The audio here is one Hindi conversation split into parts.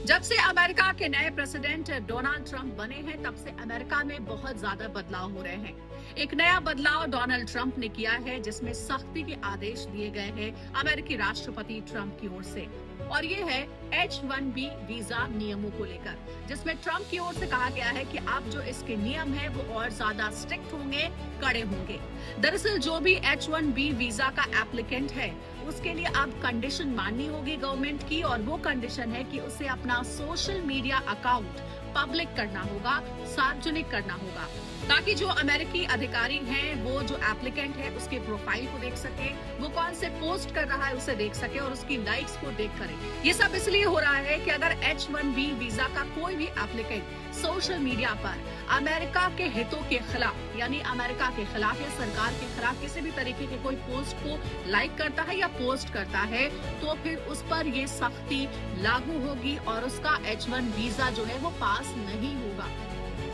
जब से अमेरिका के नए प्रेसिडेंट डोनाल्ड ट्रंप बने हैं तब से अमेरिका में बहुत ज्यादा बदलाव हो रहे हैं। एक नया बदलाव डोनाल्ड ट्रंप ने किया है जिसमें सख्ती के आदेश दिए गए हैं अमेरिकी राष्ट्रपति ट्रंप की ओर से, और ये है H-1B वीजा नियमों को लेकर, जिसमें ट्रंप की ओर से कहा गया है कि अब जो इसके नियम है वो और ज्यादा स्ट्रिक्ट होंगे, कड़े होंगे। दरअसल जो भी H-1B वीजा का एप्लीकेंट है उसके लिए अब कंडीशन माननी होगी गवर्नमेंट की, और वो कंडीशन है कि उसे अपना सोशल मीडिया अकाउंट पब्लिक करना होगा, सार्वजनिक करना होगा, ताकि जो अमेरिकी अधिकारी हैं वो जो एप्लीकेंट है उसके प्रोफाइल को देख सके, वो कौन से पोस्ट कर रहा है उसे देख सके और उसकी लाइक्स को देख करें। ये सब इसलिए हो रहा है कि अगर H-1B वीजा का कोई भी एप्लीकेंट सोशल मीडिया पर अमेरिका के हितों के खिलाफ, यानी अमेरिका के खिलाफ या सरकार के खिलाफ किसी भी तरीके के कोई पोस्ट को लाइक करता है या पोस्ट करता है, तो फिर उस पर ये सख्ती लागू होगी और उसका H-1 वीजा जो है वो पास नहीं होगा।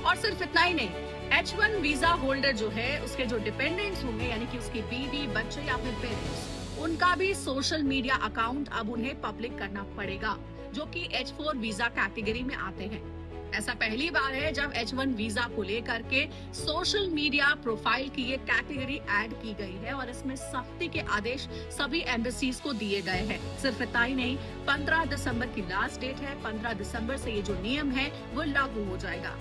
और सिर्फ इतना ही नहीं, H-1 वीजा होल्डर जो है उसके जो डिपेंडेंट्स होंगे, यानी कि उसकी बीवी, बच्चे या फिर पेरेंट्स, उनका भी सोशल मीडिया अकाउंट अब उन्हें पब्लिक करना पड़ेगा, जो कि H-4 वीजा कैटेगरी में आते हैं। ऐसा पहली बार है जब H-1 वीजा को लेकर के सोशल मीडिया प्रोफाइल की ये कैटेगरी ऐड की गई है और इसमें सख्ती के आदेश सभी एम्बेसीज को दिए गए हैं। सिर्फ इतना ही नहीं, 15 दिसंबर की लास्ट डेट है, 15 दिसंबर से ये जो नियम है वो लागू हो जाएगा।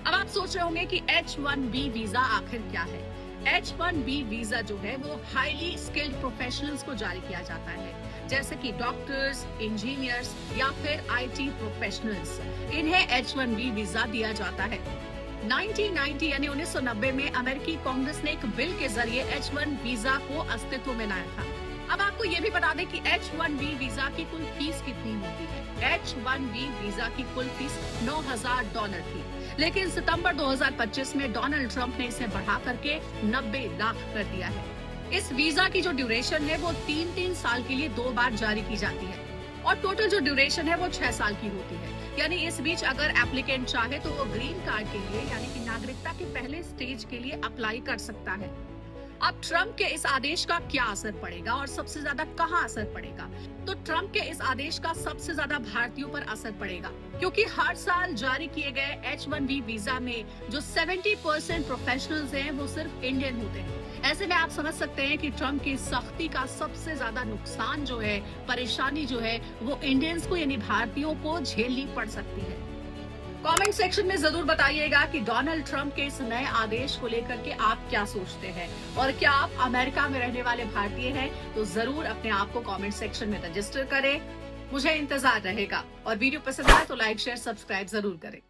अब आप सोच रहे होंगे कि H-1B वीजा आखिर क्या है। H-1B वीजा जो है वो हाईली स्किल्ड प्रोफेशनल्स को जारी किया जाता है, जैसे कि डॉक्टर्स, इंजीनियर्स या फिर IT प्रोफेशनल्स, इन्हें H-1B वीजा दिया जाता है। 1990 यानी 1990 में अमेरिकी कांग्रेस ने एक बिल के जरिए H-1 वीजा को अस्तित्व में लाया था। अब आपको ये भी बता दें कि H-1B वीजा की कुल फीस कितनी होती है। H-1B वीजा की कुल फीस $9,000 थी, लेकिन सितंबर 2025 में डोनाल्ड ट्रंप ने इसे बढ़ा करके 90 लाख कर दिया है। इस वीजा की जो ड्यूरेशन है वो 3-3 साल के लिए 2 बार जारी की जाती है, और टोटल जो ड्यूरेशन है वो 6 साल की होती है। यानी इस बीच अगर एप्लीकेंट चाहे तो वो ग्रीन कार्ड के लिए, यानी कि नागरिकता के पहले स्टेज के लिए अप्लाई कर सकता है। अब ट्रंप के इस आदेश का क्या असर पड़ेगा और सबसे ज्यादा कहाँ असर पड़ेगा? तो ट्रंप के इस आदेश का सबसे ज्यादा भारतीयों पर असर पड़ेगा, क्योंकि हर साल जारी किए गए H-1B वीजा में जो 70% प्रोफेशनल्स हैं वो सिर्फ इंडियन होते हैं। ऐसे में आप समझ सकते हैं कि ट्रंप की सख्ती का सबसे ज्यादा नुकसान जो है, परेशानी जो है, वो इंडियंस को यानी भारतीयों को झेलनी पड़ सकती है। कमेंट सेक्शन में जरूर बताइएगा कि डोनाल्ड ट्रंप के इस नए आदेश को लेकर के आप क्या सोचते हैं, और क्या आप अमेरिका में रहने वाले भारतीय हैं तो जरूर अपने आप को कमेंट सेक्शन में रजिस्टर करें। मुझे इंतजार रहेगा, और वीडियो पसंद आए तो लाइक, शेयर, सब्सक्राइब जरूर करें।